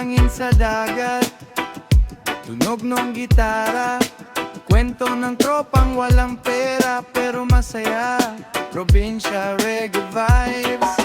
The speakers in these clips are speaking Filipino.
hangin sa dagat, tunog ng gitara, kwento ng tropang walang pera pero masaya. Probinsya reggae vibes.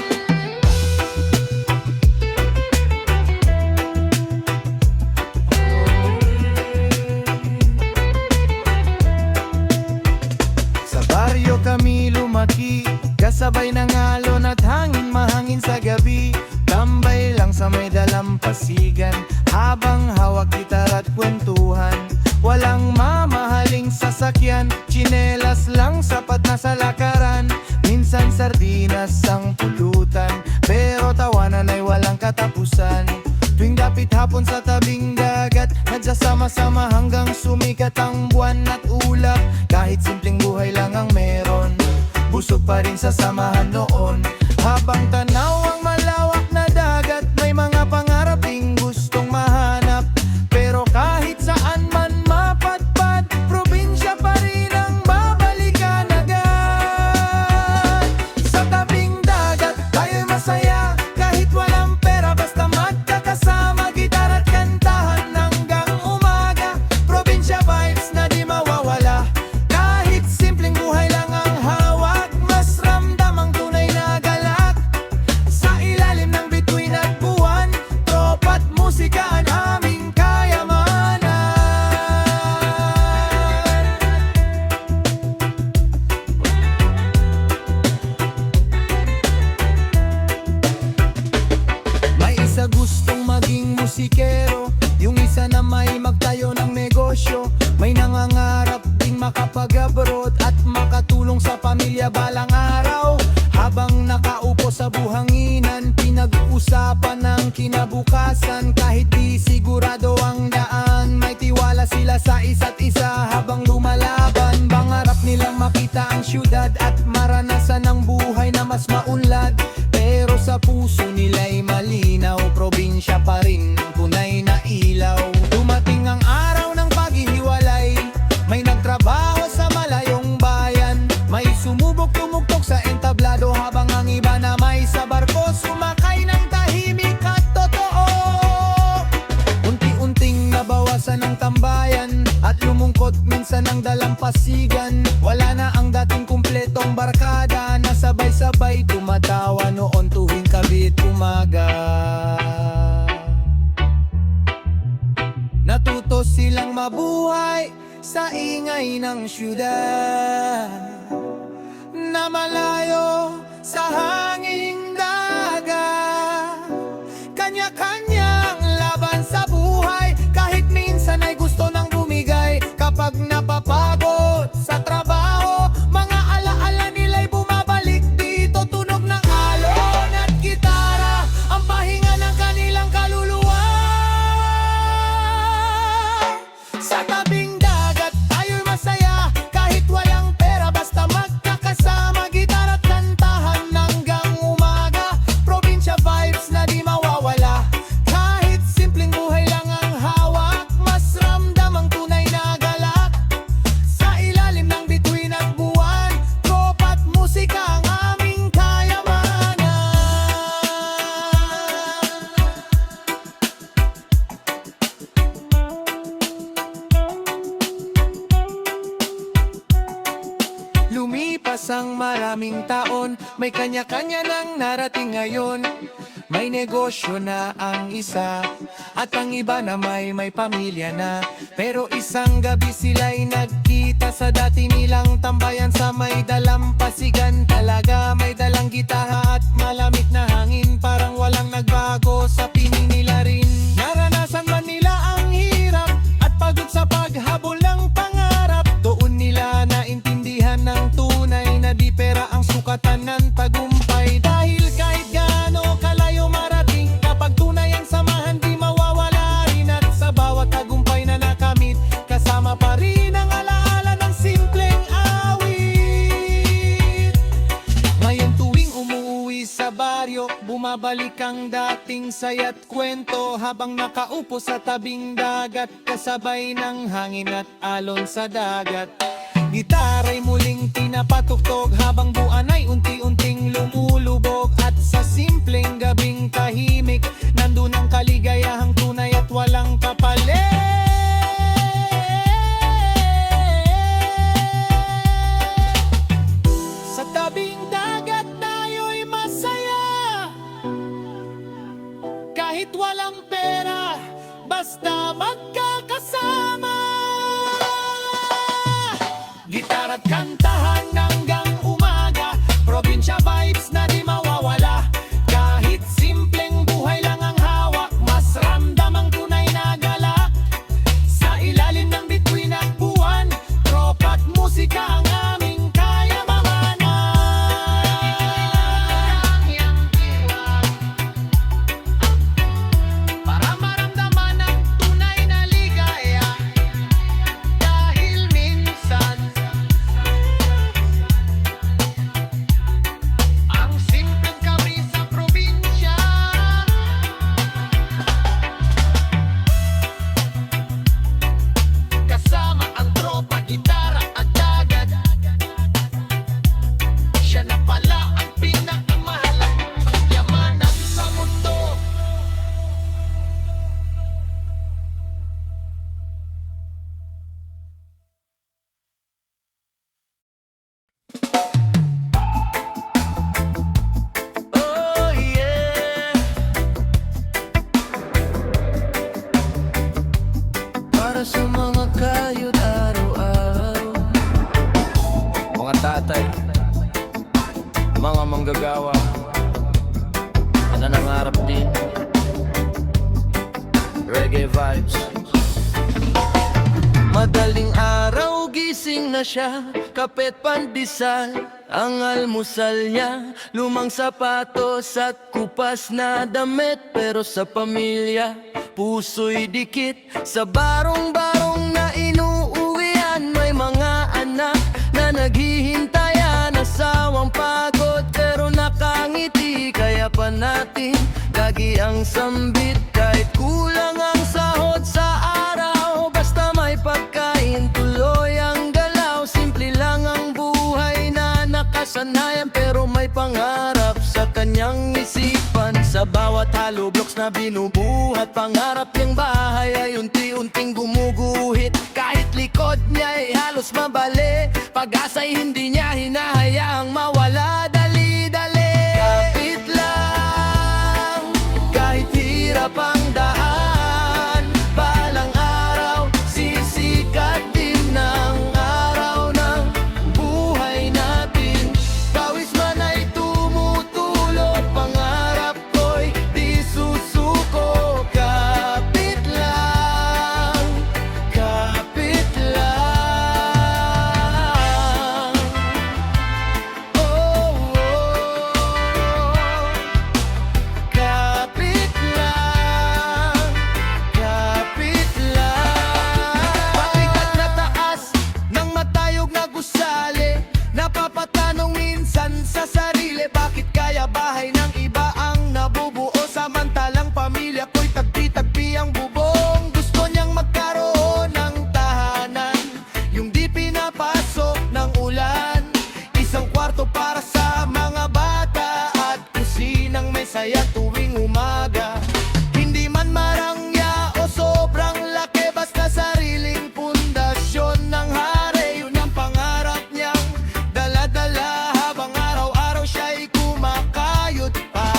Sa baryo kami lumaki, kasabay ng alon at hangin, mahangin sa gabi. Tambay lang sa may dalampasigan, habang hawak gitar at kwentuhan. Walang mamahaling sasakyan, tsinelas lang sapat na sa lakaran. Minsan sardinas ang pulutan, pero tawanan ay walang katapusan. Tuwing dapit hapon sa tabing dagat, nagsasama-sama hanggang sumikat ang buwan at ulap. Kahit simpleng buhay lang ang meron, busog pa rin sa samahan noon. Habang tanaw ang malawak na dagat, may mga pangarap ding gustong mahanap. Pero kahit saan man mapadpad, probinsya pa rin ang babalikan agad. Sa tabing dagat, tayo'y masaya, kahit walang pera, basta magkakasama, gitar at kantahan hanggang umaga. Probinsya vibes na di mawawala, kahit simpleng buhay lang ang hawak, mas ramdam ang tunay na galak. Sa ilalim ng bituin at buwan, tropa't musika ang aming kayamanan. May isa gustong maging musikero, yung isa na may magtayo ng negosyo. May nangangarap ding makapag-abroad at makatulong sa pamilya balang araw. Habang nakaupo sa buhanginan, pinag-uusapan ng kinabukasan. Kahit di sigurado ang daan, may tiwala sila sa isa't isa habang lumalaban. Pangarap nilang makita ang syudad at maranasan ang buhay na mas maunlad. Pero sa puso nila'y malinaw, probinsya pa rin ang tunay na ilaw. Dumating ang araw ng paghihiwalay, may nagtrabaho sa malayong bayan. May sumubok tumugtok sa entablado, habang ang iba na may sa barko sumakay ng tahimik at totoo. Unti-unting nabawasan ang tambayan at lumungkot minsan ang dalampasigan. Wala na ang dating kumpletong barkada na sabay-sabay tumatawa noon tuwing kabit umaga. Natuto silang mabuhay sa ingay ng syudad, na malayo sa hanging dagat. Kanya-kanyang laban sa buhay, kahit minsan ay gusto nang bumigay. Kapag napapagod sa trabaho, mga alaala nila'y bumabalik dito. Tunog ng alon at gitara, ang pahinga ng kanilang kaluluwa. Sa tabing dagat, tayo'y masaya, kahit walang pera, basta magkakasama, gitar at kantahan hanggang umaga. Probinsya vibes na di mawawala, kahit simpleng buhay lang ang hawak, mas ramdam ang tunay na galak. Sa ilalim ng bituin at buwan, tropa't musika ang aming kayamanan. Lumipas ang maraming taon, may kanya-kanya nang narating ngayon. May negosyo na ang isa at ang iba na may pamilya na. Pero isang gabi sila'y nagkita sa dati nilang tambayan sa may dalampasigan. Talaga may dalang gitara at malamig na hangin, parang walang nagbago sa piling nila rin. Naranasan man nila ang hirap at pagod sa paghabol ng pangarap. Doon nila naintindihan ng tunay na di pera ang sukatan ng tagumpay. Dahil kahit gaano kalayo marating, kapag tunay ang samahan di mawawala rin. At sa bawat tagumpay na nakamit, kasama pa rin ang alaala ng simpleng awit. Ngayon tuwing umuwi sa baryo, bumabalik ang dating saya't kwento. Habang nakaupo sa tabing dagat, kasabay ng hangin at alon sa dagat. Gitara'y muling pinapatuktok, habang buwan ay unti-unting lumulubog. At sa simpleng gabing tahimik, nandun ang kaligayahang tunay kahit walang pera, basta magkakasama. Gitara't kantahan hanggang umaga, probinsya vibes na di mawawala. Kahit simpleng buhay lang ang hawak, mas ramdam ang tunay na gala. Sa ilalim ng bituin at buwan, tropa't musika ang aming kaya mamana. Para maramdaman ang tunay na ligaya, dahil minsan ang simpleng kami sa probinsya. Kasama ang tropa, gitara at dagat, siya na pala ang pinakamahalagang yamanan sa mundo. Oh yeah, para sa mga kayod araw-araw, mga tatay, mga manggagawa na nangangarap din, reggae vibes. Madaling araw gising na siya, kape't pandesal ang almusal niya. Lumang sapatos at kupas na damit, pero sa pamilya puso'y dikit. Sa barong-barong na inuuwian, may mga anak na naghihintayan. Asawang pagod pero nakangiti, kaya pa natin lagi ang sambit. Kahit kulang ang sahod sa araw, basta may pagkain, tuloy ang galaw. Simple lang ang buhay na nakasanayan, pero may pangarap sa kanyang isipan. Sa bawat hollow blocks na binubuhat, pangarap niyang bahay ay unti-unting gumuguhit. Kahit likod niya ay halos mabali, pag-asa'y hindi niya hinahayaang mawala. Dali-dali, kapit lang, kahit hirap ang daan, balang araw sisikat din ng araw ng buhay natin. Pawis man ay tumutulog, pangarap ko'y di susuko. Kapit lang, kapit lang. Oh, kapit lang, kapit lang. Pakikat na taas ng matayog na gusali, napapatanong minsan sa sarili, bakit kaya bahay ng iba ang nabubuo, samantalang pamilya ko'y tagpi-tagpi ang bubong. Gusto niyang magkaroon ng tahanan, yung di pinapasok ng ulan. Isang kwarto para sa mga bata at kusinang may saya tuwing umaga. Hindi man marangya o sobrang laki, basta sariling pundasyon ng hari. Yun ang pangarap niyang dala-dala habang araw-araw siya'y kumakayod pa.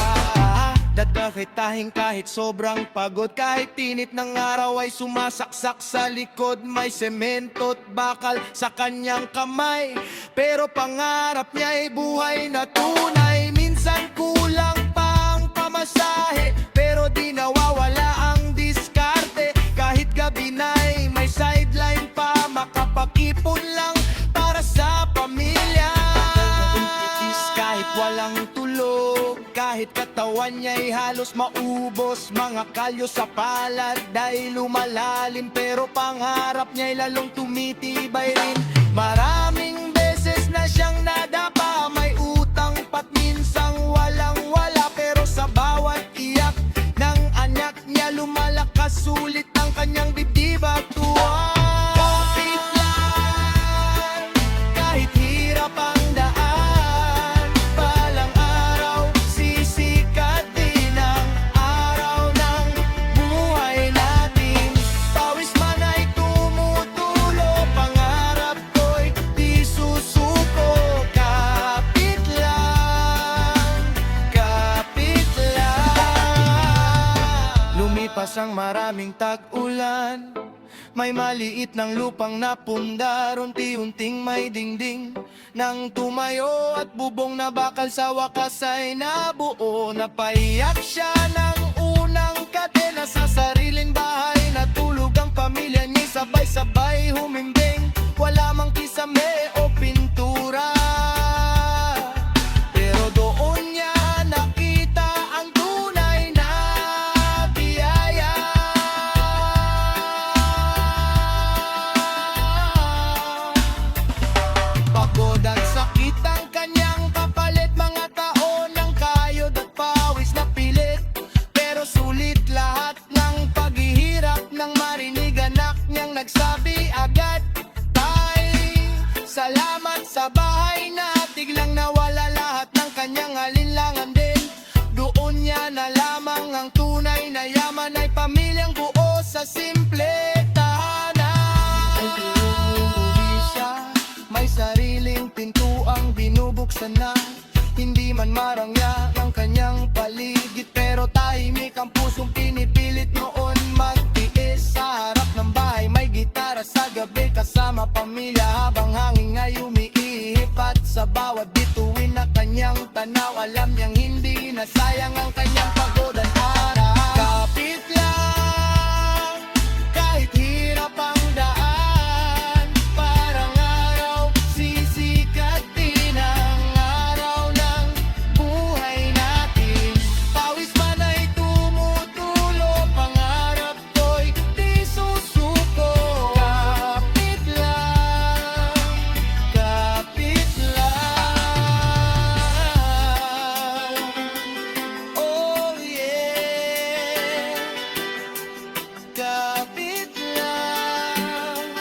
Dadakitahin kahit sobrang pagod, kahit tinit ng araw ay sumasaksak sa likod. May semento't bakal sa kanyang kamay, pero pangarap niya ay buhay na tunay. Minsan kulang pa ang pamasahe, pero di nawawala ang diskarte. Kahit gabi na'y may sideline pa, makapag-ipon lang para sa pamilya. Kahit walang tulog, kahit katawan niya'y halos maubos, mga kalyo sa palad ay lumalalim, pero pangarap niya'y lalong tumitibay rin. Maraming beses na siyang nadapa, may utang pat minsang walang-wala, pero sa bawat iyak ng anak niya lumalakas, sulit ang kanyang dibdib at tuwa. Kapit lang, kahit hirap ang daan, balang araw sisikat din ang araw ng buhay natin. Pawis man ay tumutulo, pangarap ko'y di susuko. Kapit lang, kapit lang. Lumipas ang maraming tag-ulan, may maliit ng lupang napundar, unti-unting may dingding nang tumayo at bubong na bakal sa wakas ay nabuo. Napaiyak siya ng unang kadena sa sariling bahay, natulog ang pamilya niya sabay-sabay humimbing. Wala mang kisame o pintura, pero doon niya nakita ang tunay na biyaya. Pagod at sakit ang kanyang kapalit, mga taon ng kayod at pawis na pilit, pero sulit lahat ng paghihirap. Nang marinig anak niyang nagsabi agad, salamat sa bahay na tiglang nawala lahat ng kanyang alinlangan din. Doon niya na lamang ang tunay na yaman ay pamilyang buo sa simple tahanan. Uuwi siya, may sariling pintuang binubuksan na, hindi man marangya ang kanyang paligid, pero tahimik ang pusong pinipilit noon magtiis. Sa harap ng bahay may gitara sa gabi kasama pamilya, habang hangin ay umiihip at sa bawat bituin na kanyang tanaw, alam niyang hindi nasayang ang kanyang pagod at araw. Kapit lang, kahit hirap ang daan, parang araw sisikat din ang araw ng buhay natin. Pawis man ay tumutulo, pangarap ko'y di susuko. Kapit lang, kapit lang. Oh yeah, kapit lang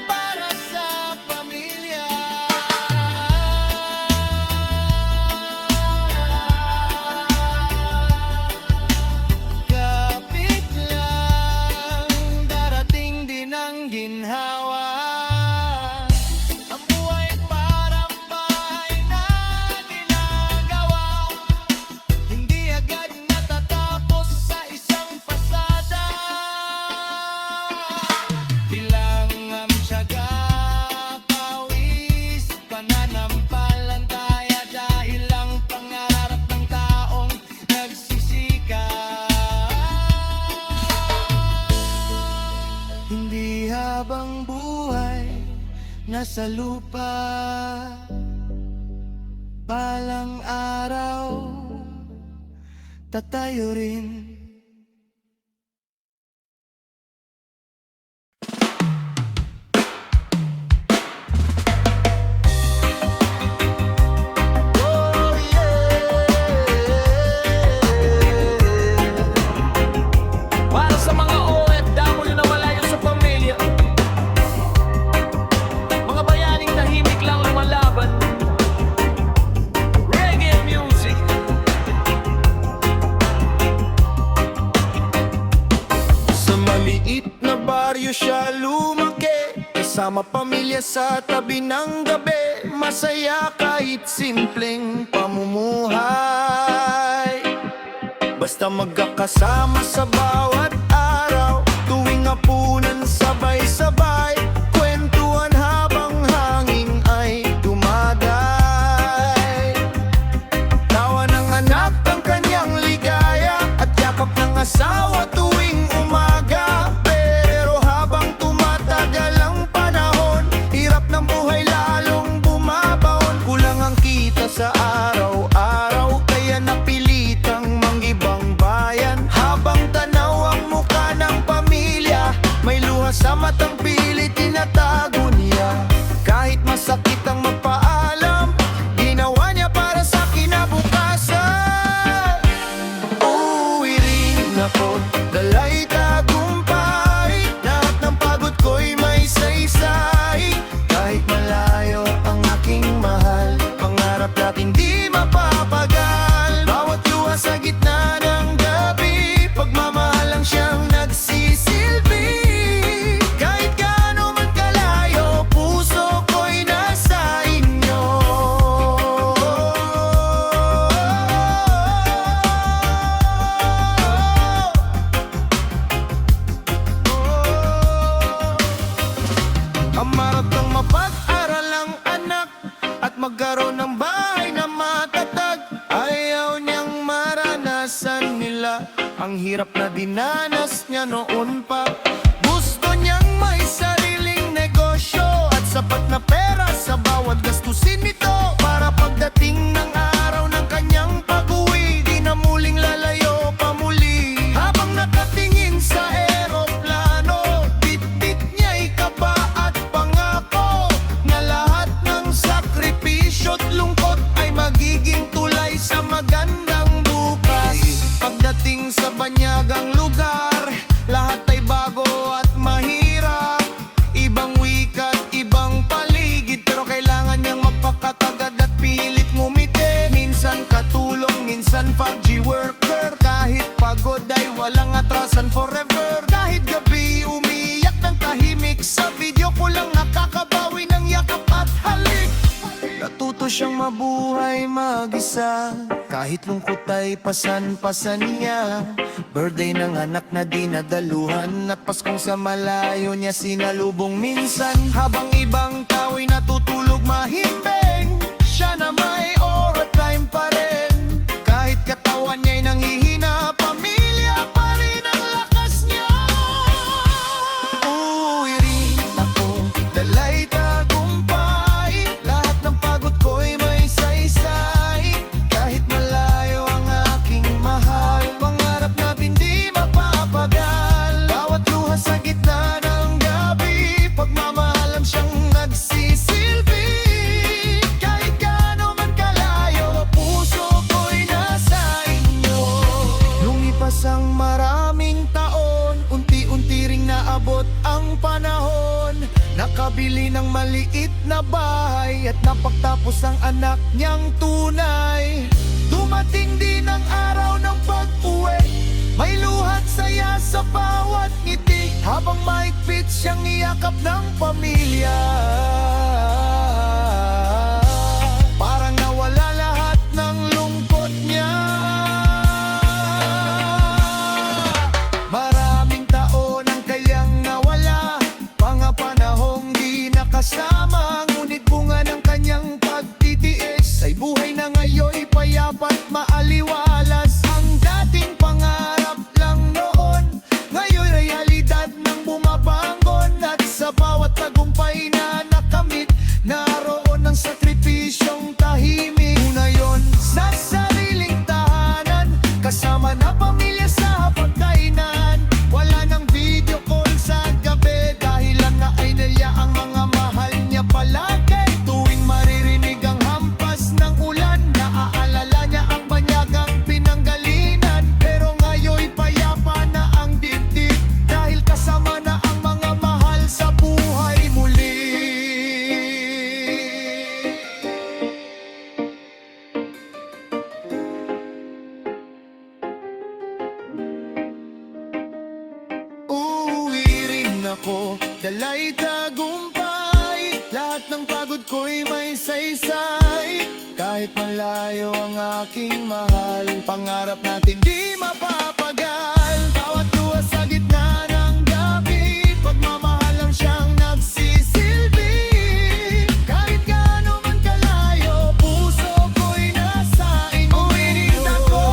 para sa pamilya. Kapit lang, darating din ang ginhawa. Ang buhay parang bahay na ginagawa, hindi agad natatapos sa isang pasada. Bilangang tiyaga, pawis, pananampalataya, dahil ang pangarap ng taong nagsisikap. Hindi habang buhay nasa lupa, balang araw tatayo rin. Oh yeah, Para sa mga OFW na malayo sa pamilya, mga bayaning tahimik lang lumalaban, reggae music. sa maliit na baryo siya lumaki, kasama pamilya sa tabi ng gabi. Masaya kahit simpleng pamumuhay, basta magkakasama sa bawat araw. Tuwing hapunan sabay-sabay, kwentuhan habang hangin ay dumaday. Tawa ng anak ang kanyang ligaya, at yakap ng asawa tuwing umaga. Pero habang tumatagal ang panahon, hirap ng buhay lalong bumabaon. Kulang ang kita sa araw-araw, kaya napilitang mangibang bayan. Habang tanaw ang muka ng pamilya, may luha sa matang pilit tinatago niya. Kahit masakit ang magpaalam, ginawa niya para sa kinabukasan. Uuwi rin ako, dala'y tagumpay, lahat ng pagod ko'y may saysay. Kahit malayo ang aking mahal, pangarap natin di mapapagal. Bawat luha sa gitna ng gabi, pagmamahal lang siyang nagsisilbi. Kahit gaano man kalayo, puso ko'y nasa inyo. hirap na dinanas niya noon pa. Gusto niyang may sariling negosyo at sapat na pera sa bawat gastusin nito, para pagdating ng araw ng kanyang pag-uwi, di na muling lalayo pa muli. Habang nakatingin sa eroplano, bit-bit niya'y kaba at pangako na lahat ng sakripisyo't lungkot ay magiging tulay sa magandang bukas. Pagdating sa banyagang lugar, lahat ay bago at mahirap. Ibang wika't ibang paligid, pero kailangan niyang mapakatagad at pilit ngumiti. Minsan katulong, minsan 5G worker, kahit pagod ay walang atrasan forever. Kahit gabi umiyak ng tahimik, sa video ko lang nakakabawi ng yakap at halik. Natuto siyang mabuhay mag-isa, kahit lungkot ay pasan-pasan niya. Birthday ng anak na dinadaluhan, at Paskong sa malayo niya sinalubong minsan. Habang ibang tao'y natutulog mahimbing, siya na may aura time pa rin. Kahit katawan niya'y nanghihina, pamilya pa rin ang lakas niya. Uwi rin ako, dalay tagumpay, lahat ng pagod ko'y may saysay. Kahit malayo ang aking mahal, pangarap na hindi mapapagal. Bawat luha sa gitna ng gabi, pagmamahalan siyang nagsisilbi. Kahit gaano man kalayo, puso ko'y nasa inyo. Lumipas ang maraming taon, unti-unti ring naabot ang panahon. Nakabili ng maliit na bahay at napagtapos ang anak niyang tunay. Dumating din ang araw ng pag-uwi, may luhat saya sa bawat ngiti, habang mahigpit siyang iyakap ng pamilya. Parang nawala lahat ng lungkot niya. Maraming taon ang kayang nawala, mga panahong di nakasama. Ngunit bunga ng kanyang pagtitiis ay buhay na ngayon'y payapa't maaliwalas. Ang dating pangarap lang noon, ngayon realidad ng bumabangon. At sa bawat tagumpay na nakamit, naroon ang sakripisyong tahimik. Una yon sa sariling tahanan, kasama na pamilya sa pagkainan. Wala nang video call sa gabi, dahilan na ay nilya ang mga mahal niya palagi. Tuwing maririnig ang hampas ng ulan, naaalala niya ang banyagang pinanggalinan. Pero ngayon'y payapa na ang dibdib, dahil kasama na ang mga mahal sa buhay muli. Uuwi rin ako, dalay tagumpay, lahat ng pagod ko'y may saysay. Kahit malayo ang aking mahal, pangarap natin di mapapagal. Bawat luha sa gitna ng gabi, pagmamahal lang siyang nagsisilbi. Kahit gaano man kalayo, puso ko'y nasa inyo. Uwi rin ako.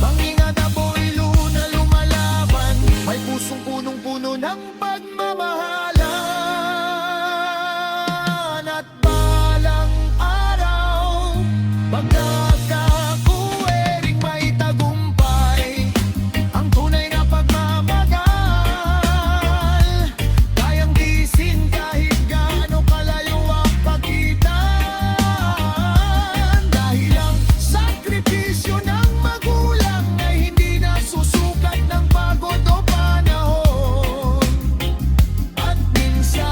Mangingat apoy luna lumalaban, may pusong punong-puno ng pagmamahalan. At balang araw, pagkakakuwi ring may tagumpay, ang tunay na pagmamahal. Kayang tiisin kahit gaano kalayo ang pagitan, dahil ang sakripisyo ng magulang ay hindi nasusukat ng pagod o panahon. At minsan,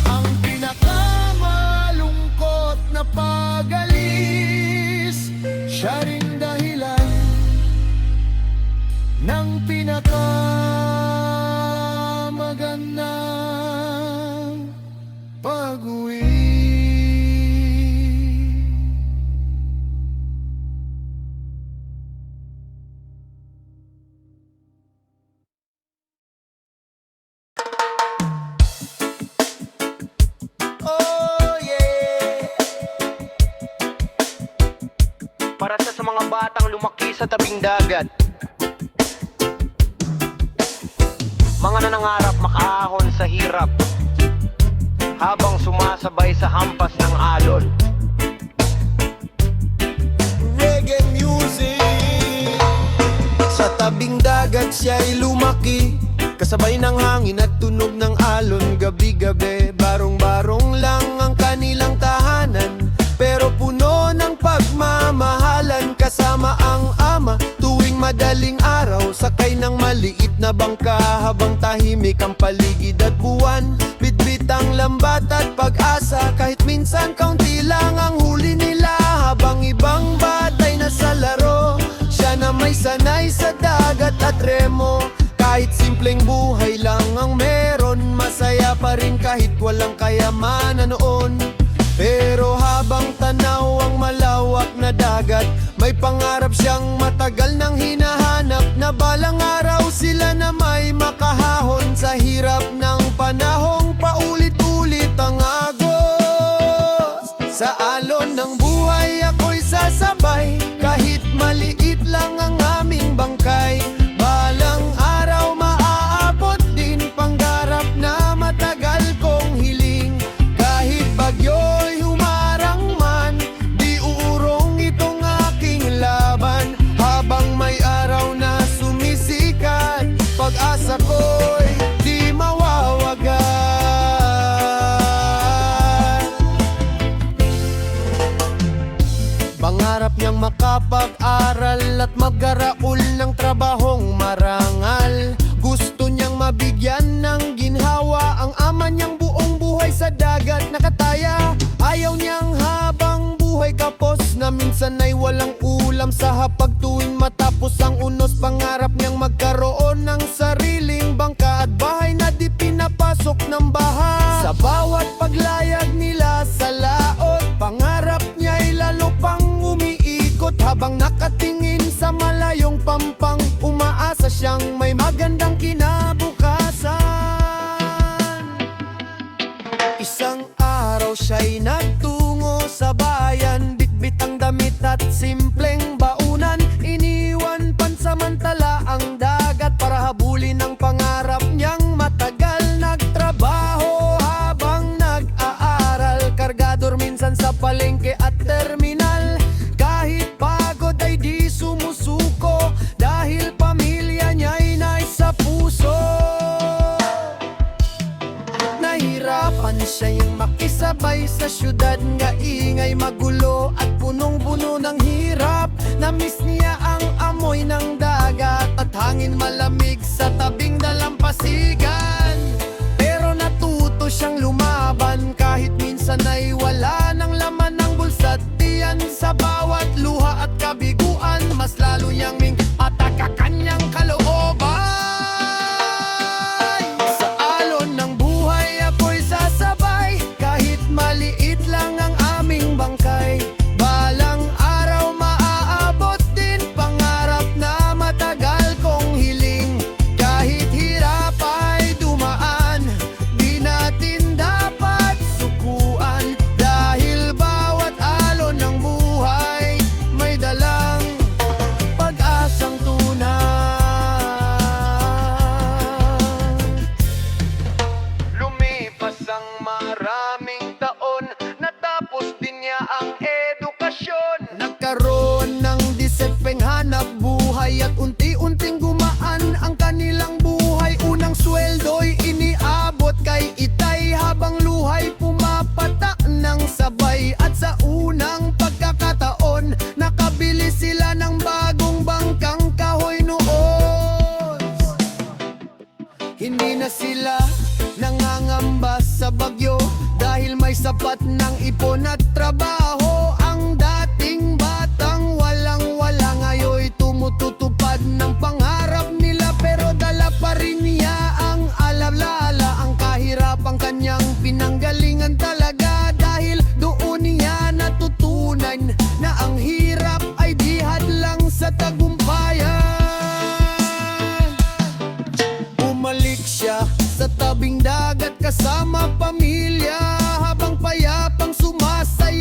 ang pinakamalungkot na pag-alis, siya ring dahilan ng pinakamagandang pag-uwi. batang lumaki sa tabing dagat. Mga nanangarap makaahon sa hirap habang sumasabay sa hampas ng alon. Reggae music. Sa tabing dagat siya'y lumaki, kasabay ng hangin at tunog ng alon. Gabi-gabi, barong-barong lang ang kanilang tahanan, pero puno ng pagmamahalan. Kasama ang ama tuwing madaling araw, sakay ng maliit na bangka habang tahimik ang paligid at buwan. Bitbit ang lambat at pag-asa, kahit minsan kaunti lang ang huli nila. Habang ibang batay na sa laro, siya na may sanay sa dagat at remo. Kahit simpleng buhay lang ang meron, masaya pa rin kahit walang kayamanan noon. Pero habang tanaw ang malawak na dagat, may pangarap siyang matagal nang hinahanap, na balang araw sila na may makahahon sa hirap ng panahong paulit-ulit ang agos. Sa alon ng buhay ako'y sasabay, kahit maliit lang ang aming bangkay. Balang araw maaabot din pangarap na matagal kong hiling. Kahit bagyo'y humarang man, di uurong itong aking laban. Habang may araw na sumisikat, pag-asa ko'y di mawawagan. Pangarap niyang makapag-aral at magkaraul ng trabahong marangal. Gusto niyang mabigyan ng ginhawa ang ama niyang buong buhay sa dagat nakataya. Ayaw niyang habang buhay kapos, na minsan ay walang ulam sa hapag tuwing matapos ang unos. Pangarap niyang magkaroon ng sariling bangka at bahay na di pinapasok ng baha. Sa bawat paglayag nila sa laot, pangarap niya'y lalo pang umiikot. Habang nakatingin sa malayong pampang, umaasa siyang may magandang kinabukasan. Isang araw siya'y nagtungo sa bayan, bitbit ang damit at simpleng baunan. Iniwan pansamantala ang dagat para habulin ang pangarap niyang matagal. Nagtrabaho habang nag-aaral, kargador minsan sa palengke at terminal. Kahit pagod ay di sumusuko, dahil pamilya niya'y nasa puso. Nahirapan siya'y makisabay sa syudad nga ingay, magulo at punong-puno ng hirap. Namiss niya ang amoy ng dagat at hangin malamig sa tabing dalampasigan. Pero natuto siyang lumaban, kahit minsan ay wala ng laman ng bulsa't tiyan. Sa bawat luha at kabiguan, mas lalo niyang ming ataka kanyang kalooban. Sa alon ng buhay ako'y sasabay, kahit maliit lang ang aming bangkay. Balang araw maaabot din pangarap na matagal kong hiling. Kahit hirap ay dumaan, di natin dapat sukuan. Dahil bawat alon ng buhay may dalang pag-asang tunay. Lumipas ang maraming taon, natapos din niya ang edukasyon. Nagkaroon ng disipeng hanap buhay at unti-unting gumaan ang kanilang buhay. Unang sweldo'y iniabot kay itay, habang luhay pumapata ng sabay. At sa unang pagkakataon, nakabili sila ng bagong bangkang kahoy noon. Hindi na sila nangangamba sa bagyo, dahil may sapat ng ipon at trabaho. Ang dating batang walang-wala ngayo'y tumututupad ng pangarap nila. Pero dala pa rin niya ang alaala, ang kahirapang kanyang pinanggalingan talaga. Dahil doon niya natutunan na ang hirap ay di hadlang sa tagumpayan. Bumalik siya sa tabing dagat kasama pamilya, habang payapang sumasay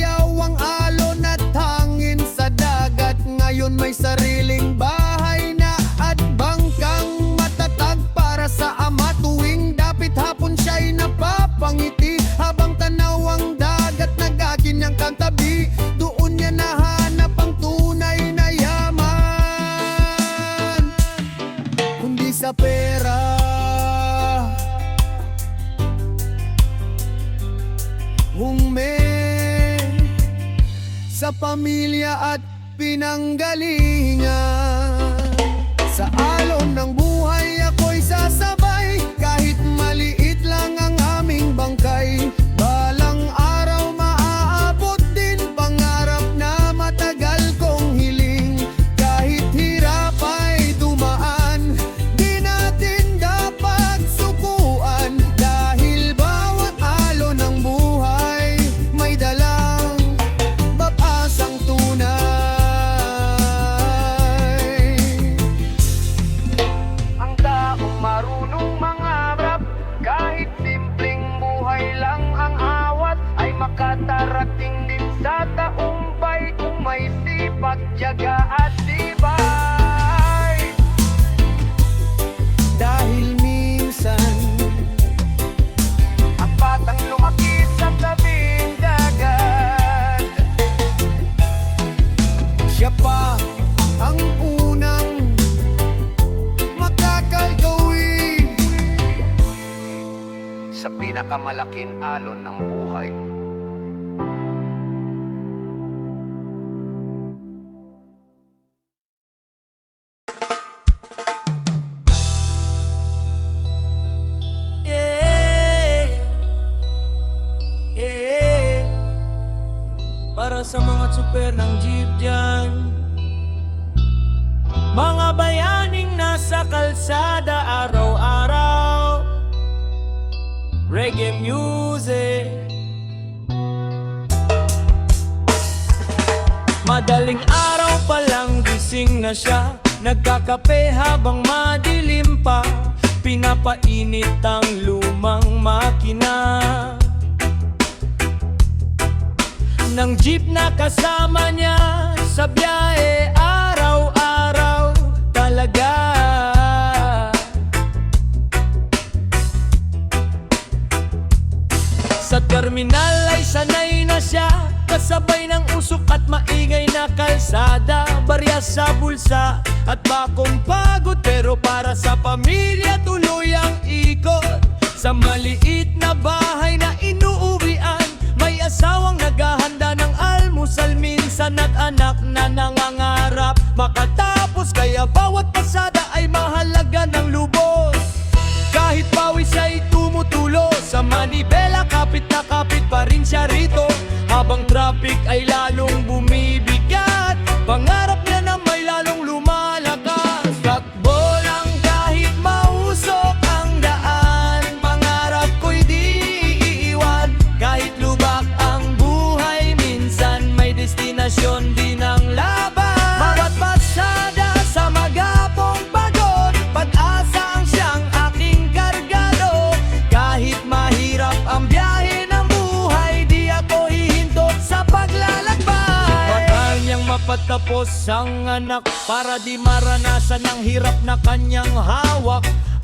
hume sa pamilya at pinanggalingan. Sa alon ng buhay ako'y sasabay, kahit maliit lang ang aming bangkay. Balang araw maaabot din pangarap na matagal kong hiling. Kahit hirap ay dumaan, di natin dapat sukuan. Dahil bawat alon ng buhay may dalang mapasang tunay. Ang taong marunong mangarap, kahit simpleng buhay lang ang awat, ay makatarating din sa tagumpay kung may sipag, tiyaga at tibay. Dahil minsan Ang batang lumaki sa tabing dagat, siya pa ang unang makakalgawin sa pinakamalaking alon ng buhay. Yeah, yeah. Para sa mga super ng jeep dyan, mga bayaning nasa kalsada araw-araw, reggae music. Madaling araw pa lang gising na siya, nagkakape habang madilim pa, pinapainit ang lumang makina ng jeep na kasama niya sa biyahe araw-araw talaga. Sa terminal ay sanay na siya, kasabay ng usok at maingay na kalsada. Barya sa bulsa at bakong pagod, pero para sa pamilya tuloy ang ikot. Sa maliit na bahay na inuuwian, may asawang naghahanda ng almusal, minsan at anak na nangangarap makatapos. Kaya bawat pasada ay mahalaga ng lubos, kahit pawis ay tumutulo sa manibela. Kapit na kapit pa rin siya rito, habang traffic ay lalong bumibigat. Pangarap niya na may lalong lumalakas. Takbo lang kahit mausok ang daan, pangarap ko'y di iiwan. Kahit lubak ang buhay, minsan may destinasyon din ang laban. Bawat pasada sa magapong pagod, pag-asa ang siyang aking kargado. Kahit mahirap ang biyahe ng buhay, di ako hihinto sa paglalakbay. Mahal niyang mapatapos ang anak, para di maranasan ang hirap na kanyang hawak.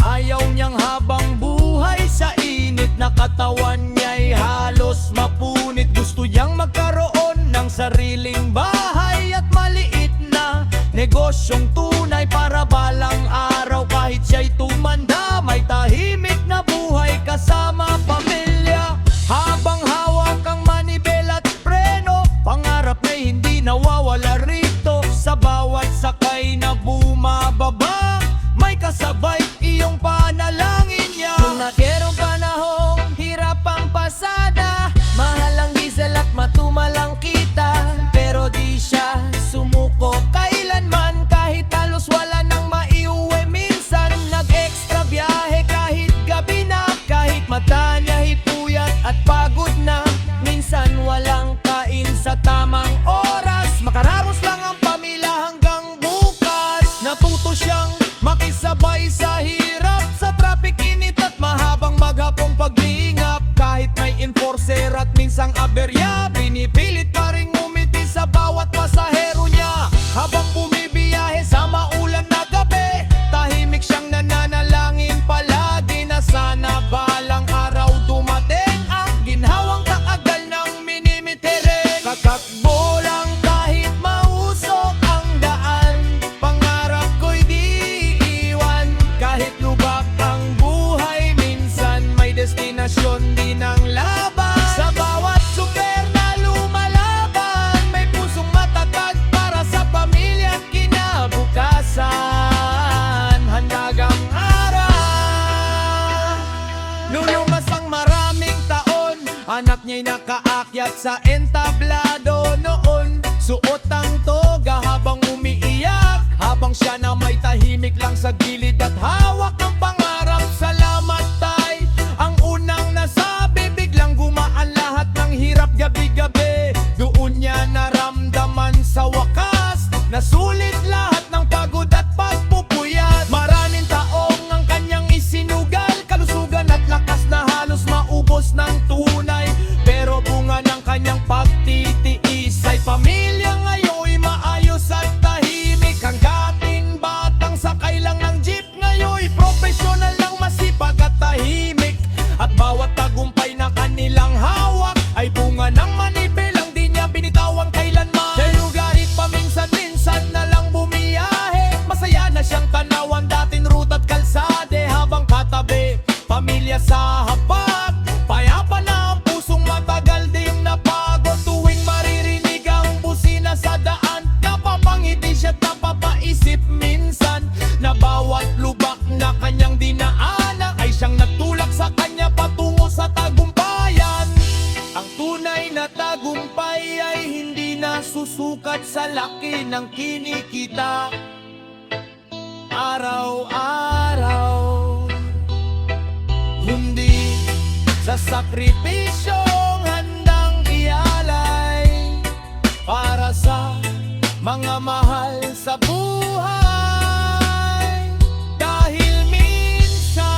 Ayaw niyang habang buhay sa init na katawan niya'y halos mapunit. Gusto niyang magkaroon ng sariling bahay at maliit na negosyong tunay, para balang araw kahit siya'y tumanda, may tahimik na buhay kasama pamilya. Habang hawak ang manibela at preno, pangarap na'y hindi nawawala rito. Sa bawat sakay na bumababa, may kasabay iyong panalangin niya. Nung nakerong panahong hirap ang pasada, mahal ang diesel at matumalang kita, pero di siya sumuko kailanman. Kahit halos wala nang maiuwi, minsan nag-extra biyahe kahit gabi na. Kahit mata niya puyat at pagod na, minsan walang kain sa tamang oras. Makaramos lang ang pamilya hanggang bukas. Natuto siyang makisabay sa hirap, sa traffic, init at mahabang maghapong paglingap. Kahit may enforcer at minsang aberya, pinipilit pa rin ngumiti sa bawat pasahero niya. Habang bumibiyahe sa maulan na gabi, tahimik siyang nananalangin palagi na sana balang araw dumating ang ginhawang kaagal ng minimitere. Tatakbo lang kahit mausok ang daan, pangarap ko'y di iwan. Kahit lubak ang buhay, minsan may destinasyon din ang laban. Sa bawat anak niya'y nakaakyat sa entablado noon. Suot ang toga habang umiiyak, habang siya na may tahimik lang sa gilid at hawak ng pangarap. Salamat tay, ang unang nasabi, biglang gumaan lahat ng hirap gabi-gabi. Doon niya naramdaman sa wakas, nasulit lahat ng pagod at pagpupuyat. Maraming taong ang kanyang isinugal, kalusugan at lakas na halos maubos ng tunay. Pero bunga ng kanyang pagtitiis ay pamilya ngayon maayos at tahimik. Ang dating batang sakay lang ng jeep, ngayon profesional ng masipag at tahimik. At bawat tagumpay na kanilang hawak ay bunga ng manibilang di niya binitawan kailanman. Pero kahit paminsan-minsan na lang bumiyahe, masaya na siyang tanawan dating ruta at kalsade. Habang katabi, pamilya sa hapag, payapa na ang pusong matagal ding napagod. Tuwing maririnig ang busina sa daan, napapangiti siya at napapaisip minsan na bawat lubak na kanyang dinaanan ay siyang nagtulak sa kanya patungo sa tagumpayan. Ang tunay na tagumpay ay hindi nasusukat sa laki ng kinikita araw-araw, kundi sa sakripisyong handang ialay para sa mga mahal sa buhay. Dahil minsan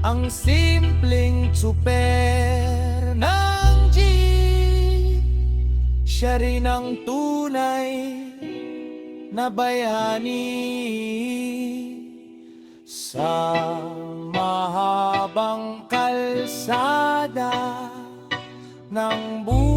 ang simpleng tsuper ng jeep, siya rin ang tunay na bayani. Sa mahabang kalsada ng buhay